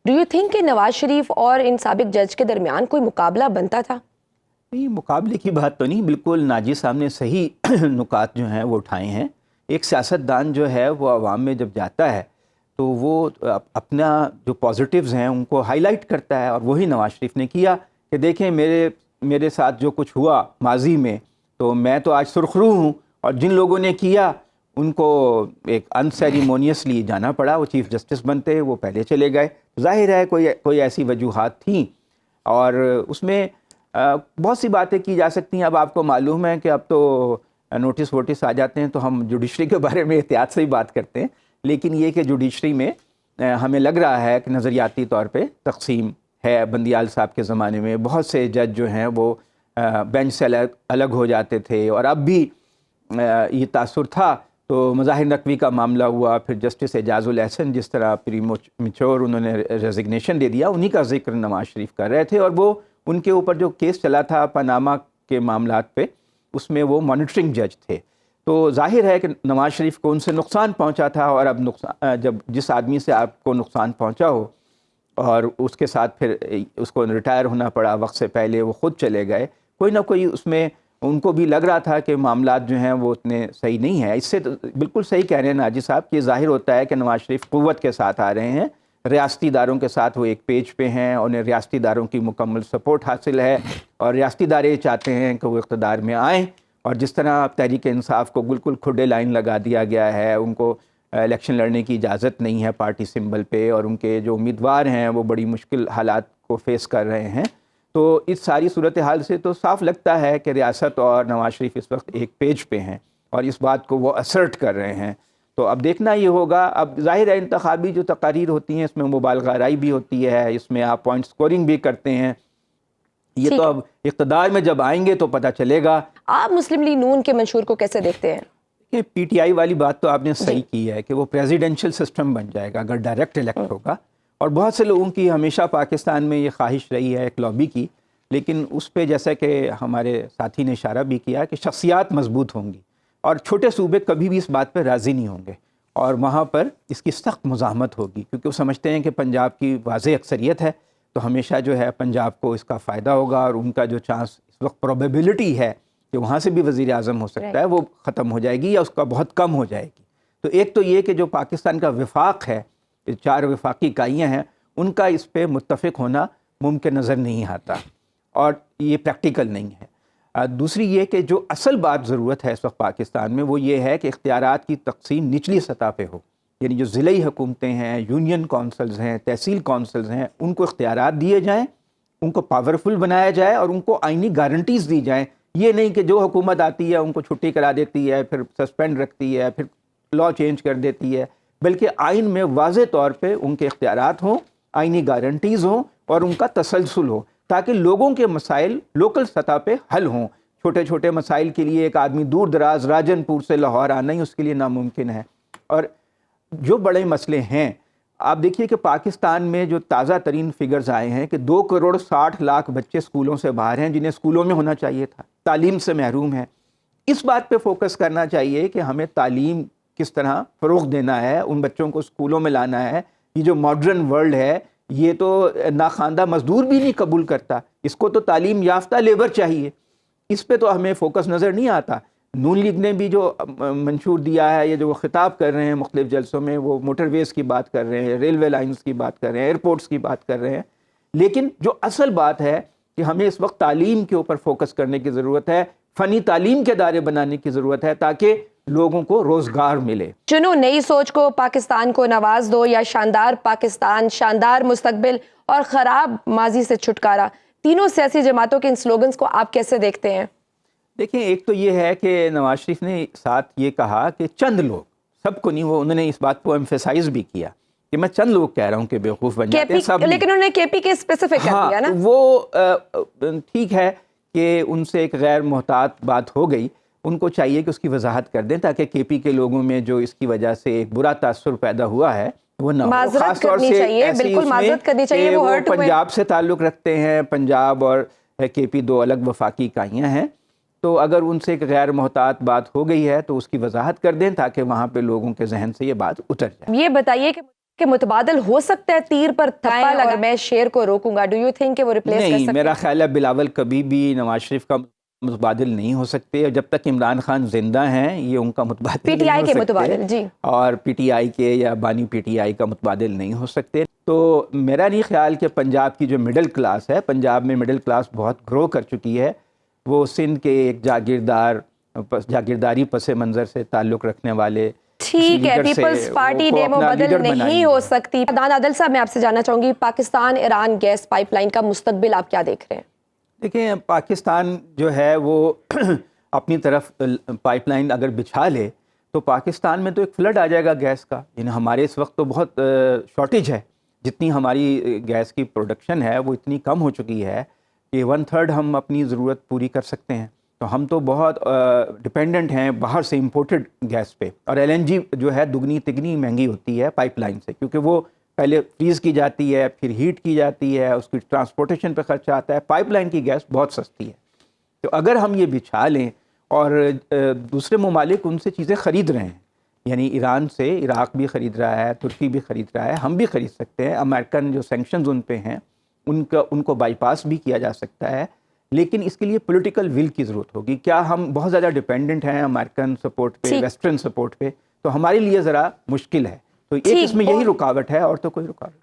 Do you think کہ نواز شریف اور ان سابق جج کے درمیان کوئی مقابلہ بنتا تھا؟ نہیں، مقابلے کی بات تو نہیں، بالکل ناجی صاحب نے صحیح نکات جو ہیں وہ اٹھائے ہیں۔ ایک سیاستدان جو ہے وہ عوام میں جب جاتا ہے تو وہ اپنا جو پازیٹیوز ہیں ان کو ہائی لائٹ کرتا ہے، اور وہی نواز شریف نے کیا کہ دیکھیں میرے ساتھ جو کچھ ہوا ماضی میں، تو میں تو آج سرخرو ہوں، اور جن لوگوں نے کیا ان کو ایک ان سیریمونیسلی جانا پڑا، وہ چیف جسٹس بنتے وہ پہلے چلے گئے۔ ظاہر ہے کوئی ایسی وجوہات تھیں، اور اس میں بہت سی باتیں کی جا سکتی ہیں۔ اب آپ کو معلوم ہے کہ اب تو نوٹس ووٹس آ جاتے ہیں تو ہم جوڈیشری کے بارے میں احتیاط سے ہی بات کرتے ہیں، لیکن یہ کہ جوڈیشری میں ہمیں لگ رہا ہے کہ نظریاتی طور پہ تقسیم ہے۔ بندیال صاحب کے زمانے میں بہت سے جج جو ہیں وہ بینچ سے الگ ہو جاتے تھے، اور اب بھی یہ تاثر تھا۔ تو مظاہر نقوی کا معاملہ ہوا، پھر جسٹس اعجاز الاحسن جس طرح پری میچور انہوں نے ریزگنیشن دے دیا، انہی کا ذکر نواز شریف کر رہے تھے، اور وہ ان کے اوپر جو کیس چلا تھا پاناما کے معاملات پہ، اس میں وہ مانیٹرنگ جج تھے۔ تو ظاہر ہے کہ نواز شریف کو ان سے نقصان پہنچا تھا، اور اب جب جس آدمی سے آپ کو نقصان پہنچا ہو اور اس کے ساتھ پھر اس کو ریٹائر ہونا پڑا وقت سے پہلے، وہ خود چلے گئے، کوئی نہ کوئی اس میں ان کو بھی لگ رہا تھا کہ معاملات جو ہیں وہ اتنے صحیح نہیں ہیں۔ اس سے بالکل صحیح کہہ رہے ہیں ناجی صاحب کہ ظاہر ہوتا ہے کہ نواز شریف قوت کے ساتھ آ رہے ہیں، ریاستی اداروں کے ساتھ وہ ایک پیج پہ ہیں، انہیں ریاستی اداروں کی مکمل سپورٹ حاصل ہے، اور ریاستی ادارے چاہتے ہیں کہ وہ اقتدار میں آئیں، اور جس طرح تحریک انصاف کو بالکل کھڈے لائن لگا دیا گیا ہے، ان کو الیکشن لڑنے کی اجازت نہیں ہے پارٹی سمبل پہ، اور ان کے جو امیدوار ہیں وہ بڑی مشکل حالات کو فیس کر رہے ہیں۔ تو اس ساری صورتحال سے تو صاف لگتا ہے کہ ریاست اور نواز شریف اس وقت ایک پیج پہ ہیں، اور اس بات کو وہ اسرٹ کر رہے ہیں۔ تو اب دیکھنا یہ ہوگا۔ اب ظاہر ہے انتخابی جو تقاریر ہوتی ہیں اس میں مبالغہ آرائی بھی ہوتی ہے، اس میں آپ پوائنٹ سکورنگ بھی کرتے ہیں، یہ تو اب اقتدار میں جب آئیں گے تو پتہ چلے گا۔ آپ مسلم لیگ نون کے منشور کو کیسے دیکھتے ہیں؟ کہ پی ٹی آئی والی بات تو آپ نے صحیح کی ہے کہ وہ پریزیڈنشل سسٹم بن جائے گا اگر ڈائریکٹ الیکٹ ہوگا، اور بہت سے لوگوں کی ہمیشہ پاکستان میں یہ خواہش رہی ہے ایک لابی کی، لیکن اس پہ جیسا کہ ہمارے ساتھی نے اشارہ بھی کیا کہ شخصیات مضبوط ہوں گی، اور چھوٹے صوبے کبھی بھی اس بات پہ راضی نہیں ہوں گے، اور وہاں پر اس کی سخت مزاحمت ہوگی، کیونکہ وہ سمجھتے ہیں کہ پنجاب کی واضح اکثریت ہے، تو ہمیشہ جو ہے پنجاب کو اس کا فائدہ ہوگا، اور ان کا جو چانس اس وقت پروبیبلٹی ہے کہ وہاں سے بھی وزیر اعظم ہو سکتا ہے وہ ختم ہو جائے گی، یا اس کا بہت کم ہو جائے گی۔ تو ایک تو یہ کہ جو پاکستان کا وفاق ہے، 4 وفاقی اکائیاں ہیں، ان کا اس پہ متفق ہونا ممکن نظر نہیں آتا، اور یہ پریکٹیکل نہیں ہے۔ دوسری یہ کہ جو اصل بات ضرورت ہے اس وقت پاکستان میں وہ یہ ہے کہ اختیارات کی تقسیم نچلی سطح پہ ہو، یعنی جو ضلعی حکومتیں ہیں، یونین کونسلز ہیں، تحصیل کونسلز ہیں، ان کو اختیارات دیے جائیں، ان کو پاورفل بنایا جائے، اور ان کو آئینی گارنٹیز دی جائیں۔ یہ نہیں کہ جو حکومت آتی ہے ان کو چھٹی کرا دیتی ہے، پھر سسپینڈ رکھتی ہے، پھر لا چینج کر دیتی ہے، بلکہ آئین میں واضح طور پہ ان کے اختیارات ہوں، آئینی گارنٹیز ہوں، اور ان کا تسلسل ہو، تاکہ لوگوں کے مسائل لوکل سطح پہ حل ہوں۔ چھوٹے چھوٹے مسائل کے لیے ایک آدمی دور دراز راجن پور سے لاہور آنا ہی اس کے لیے ناممکن ہے، اور جو بڑے مسئلے ہیں آپ دیکھیے کہ پاکستان میں جو تازہ ترین فگرز آئے ہیں کہ 2.60 کروڑ بچے اسکولوں سے باہر ہیں جنہیں اسکولوں میں ہونا چاہیے تھا، تعلیم سے محروم ہیں۔ اس بات پہ فوکس کرنا چاہیے کہ ہمیں تعلیم کس طرح فروغ دینا ہے، ان بچوں کو اسکولوں میں لانا ہے۔ یہ جو ماڈرن ورلڈ ہے یہ تو ناخواندہ مزدور بھی نہیں قبول کرتا، اس کو تو تعلیم یافتہ لیبر چاہیے، اس پہ تو ہمیں فوکس نظر نہیں آتا۔ نون لیگ نے بھی جو منشور دیا ہے، یہ جو وہ خطاب کر رہے ہیں مختلف جلسوں میں، وہ موٹر ویز کی بات کر رہے ہیں، ریلوے لائنز کی بات کر رہے ہیں، ایئرپورٹس کی بات کر رہے ہیں، لیکن جو اصل بات ہے کہ ہمیں اس وقت تعلیم کے اوپر فوکس کرنے کی ضرورت ہے، فنی تعلیم کے ادارے بنانے کی ضرورت ہے تاکہ لوگوں کو روزگار ملے۔ چنو نئی سوچ کو، پاکستان کو نواز دو، یا شاندار پاکستان، شاندار مستقبل اور خراب ماضی سے چھٹکارا، تینوں سیاسی جماعتوں کے ان سلوگنز کو آپ کیسے دیکھتے ہیں؟ دیکھیں، ایک تو یہ ہے کہ نواز شریف نے ساتھ یہ کہا کہ چند لوگ، سب کو نہیں، وہ انہوں نے اس بات کو ایمفیسائز بھی کیا کہ میں چند لوگ کہہ رہا ہوں کہ بیوقوف بن جاتے ہیں سب نہیں۔ لیکن انہوں نے کے پی کے اسپیسیفک کر دیا نا۔ وہ ٹھیک ہے کہ ان سے ایک غیر محتاط بات ہو گئی، ان کو چاہیے کہ اس کی وضاحت کر دیں تاکہ کے پی کے لوگوں میں جو اس کی وجہ سے ایک برا تاثر پیدا ہوا ہے وہ نہ ہو، خاص طور سے ایسی اس میں کہ وہ پنجاب سے تعلق رکھتے ہیں، پنجاب اور کے پی 2 الگ وفاقی اکائیاں ہیں، تو اگر ان سے ایک غیر محتاط بات ہو گئی ہے تو اس کی وضاحت کر دیں تاکہ وہاں پہ لوگوں کے ذہن سے یہ بات اتر جائے۔ یہ بتائیے کہ کہ متبادل ہو سکتا ہے تیر پر تھپا لگا میں شیر کو روکوں گا؟ ڈو یو تھنک کہ وہ ریپلیس کر نہیں، سکتے میرا خیال ہے بلاول کبھی بھی نواز شریف کا متبادل نہیں ہو سکتے، اور جب تک عمران خان زندہ ہیں یہ ان کا متبادل پی ٹی نہیں آئی ہو کے سکتے، متبادل؟ جی، اور پی ٹی آئی کے یا بانی پی ٹی آئی کا متبادل نہیں ہو سکتے۔ تو میرا نہیں خیال کہ پنجاب کی جو مڈل کلاس ہے، پنجاب میں مڈل کلاس بہت گرو کر چکی ہے، وہ سندھ کے ایک جاگیرداری پس منظر سے تعلق رکھنے والے ٹھیک ہے، پیپلز پارٹی ڈیمو بدل نہیں ہو سکتی۔ عدنان عادل صاحب، میں آپ سے جاننا چاہوں گی Pakistan Iran gas pipeline کا مستقبل آپ کیا دیکھ رہے ہیں؟ دیکھیں، پاکستان جو ہے وہ اپنی طرف پائپ لائن اگر بچھا لے تو پاکستان میں تو ایک فلڈ آ جائے گا گیس کا، یعنی ہمارے اس وقت تو بہت شارٹیج ہے، جتنی ہماری گیس کی پروڈکشن ہے وہ اتنی کم ہو چکی ہے کہ 1/3 ہم اپنی ضرورت پوری کر سکتے ہیں، تو ہم تو بہت ڈپینڈنٹ ہیں باہر سے امپورٹڈ گیس پہ، اور ایل این جی جو ہے دگنی تگنی مہنگی ہوتی ہے پائپ لائن سے، کیونکہ وہ پہلے فریز کی جاتی ہے، پھر ہیٹ کی جاتی ہے، اس کی ٹرانسپورٹیشن پہ خرچہ آتا ہے۔ پائپ لائن کی گیس بہت سستی ہے، تو اگر ہم یہ بچھا لیں، اور دوسرے ممالک ان سے چیزیں خرید رہے ہیں، یعنی ایران سے عراق بھی خرید رہا ہے، ترکی بھی خرید رہا ہے، ہم بھی خرید سکتے ہیں، امریکن جو سینکشنز ان پہ ہیں ان کو بائی پاس بھی کیا جا سکتا ہے، لیکن اس کے لیے پولیٹیکل ول کی ضرورت ہوگی۔ کیا ہم بہت زیادہ ڈیپینڈنٹ ہیں امریکن سپورٹ پہ، ویسٹرن سپورٹ پہ؟ تو ہمارے لیے ذرا مشکل ہے، تو ایک اس میں یہی رکاوٹ ہے، اور تو کوئی رکاوٹ